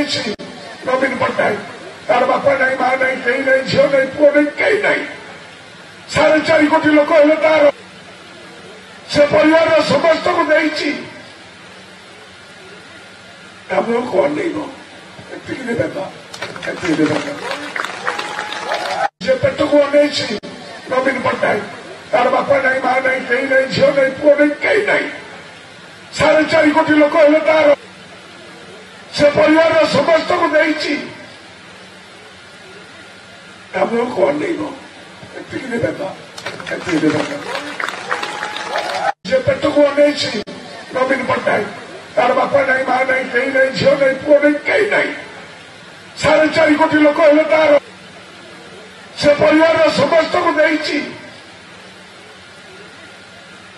ଅନେଇଛି ନବୀନ ପଟ୍ଟନାୟକ। ତାର ବାପା ନାହିଁ, ମା ନାହିଁ, କେହି ନାହିଁ, ଝିଅ ନାହିଁ, ପୁଅ ନାହିଁ, କେହି ନାହିଁ। 4.5 କୋଟି ଲୋକ ହେଲେ ତାର ସେ ପରିବାରର ସମସ୍ତଙ୍କୁ ଦେଇଛି। ଆମକୁ ଅନେଇବ, ଏତିକି ଦେବେ ତ, ଏତିକି ଦେବେ ତ। ସେ ପେଟକୁ ଅନେଇଛି ନବୀନ ପଟ୍ଟନାୟକ। ତାର ବାପା ନାହିଁ, ମା ନାହିଁ, କେହି ନାହିଁ, ଝିଅ ନାହିଁ, ପୁଅ ନାହିଁ, କେହି ନାହିଁ। 4.5 କୋଟି ଲୋକ ହେଲେ ତାର ସେ ପରିବାରର ସମସ୍ତଙ୍କୁ ଦେଇଛି। ଆମକୁ ଅନେଇବ, ଏତିକି ଦେବେ ତ, ଏତିକି ଦେବେ ତ। ସେ ପେଟକୁ ଅନେଇଛି ନବୀନ ପଟ୍ଟନାୟକ। ତାର ବାପା ନାହିଁ, ମା ନାହିଁ, କେହି ନାହିଁ, ଝିଅ ନାହିଁ, ପୁଅ ନାହିଁ, କେହି ନାହିଁ। 4.5 କୋଟି ଲୋକ ହେଲେ ତାର ସେ ପରିବାରର ସମସ୍ତଙ୍କୁ ଦେଇଛି।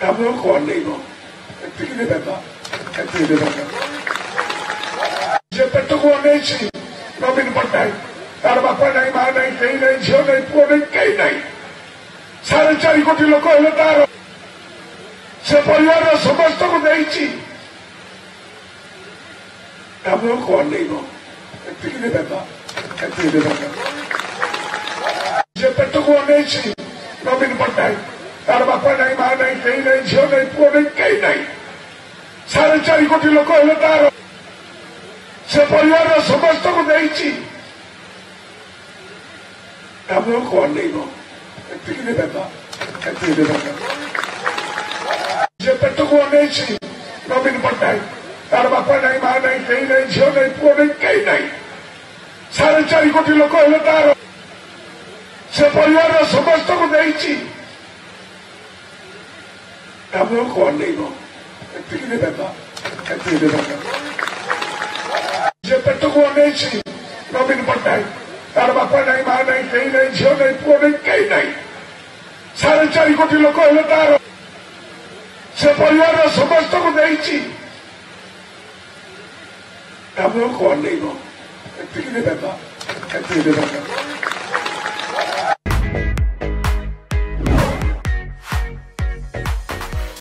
ଆମକୁ ଅନେଇବ, ଏତିକି ଦେବେ ତ, ଏତିକି ଦେବେ ତ। ସେ ପେଟକୁ ଅନେଇଛି ନବୀନ ପଟ୍ଟନାୟକ। ତାର ବାପା ନାହିଁ, ମା ନାହିଁ, କେହି ନାହିଁ, ଝିଅ ନାହିଁ, ପୁଅ ନାହିଁ, କେହି ନାହିଁ। 4.5 କୋଟି ଲୋକ ହେଲେ ତାର ସେ ପରିବାରର ସମସ୍ତଙ୍କୁ ଦେଇଛି। ଆମକୁ ଅନେଇବ, ଏତିକି ଦେବେ ତ, ଏତିକି ଦେବେ ତ। ସେ ପେଟକୁ ଅନେଇଛି ନବୀନ ପଟ୍ଟନାୟକ। ତାର ବାପା ନାହିଁ, ମା ନାହିଁ, କେହି ନାହିଁ, ଝିଅ ନାହିଁ, ପୁଅ ନାହିଁ, କେହି ନାହିଁ। 4.5 କୋଟି ଲୋକ ହେଲେ ତାର ସେ ପରିବାରର ସମସ୍ତଙ୍କୁ ଦେଇଛି। ଆମକୁ ଅନେଇବ, ଏତିକି ଦେବେ ତ, ଏତିକି ଦେବେ ତ। ସେ ପେଟକୁ ଅନେଇଛି ନବୀନ ପଟ୍ଟନାୟକ। ତାର ବାପା ନାହିଁ, ମା ନାହିଁ, କେହି ନାହିଁ, ଝିଅ ନାହିଁ, ପୁଅ ନାହିଁ, କେହି ନାହିଁ। 4.5 କୋଟି ଲୋକ ହେଲେ ତାର ସେ ପରିବାରର ସମସ୍ତଙ୍କୁ ଦେଇଛି। ଆମକୁ ଅନେଇବ, ଏତିକି ଦେବେ ତ, ଏତିକି ଦେବେ ତ। ସେ ପେଟକୁ ଅନେଇଛି ନବୀନ ପଟ୍ଟନାୟକ। ତାର ବାପା ନାହିଁ, ମା ନାହିଁ, କେହି ନାହିଁ, ଝିଅ ନାହିଁ, ପୁଅ ନାହିଁ, କେହି ନାହିଁ। 4.5 କୋଟି ଲୋକ ହେଲେ ତାର ସେ ପରିବାରର ସମସ୍ତଙ୍କୁ ଦେଇଛି। ଆମକୁ ଅନେଇବ, ଏତିକି ଦେବେ ତ, ଏତିକି ଦେବେ ତ।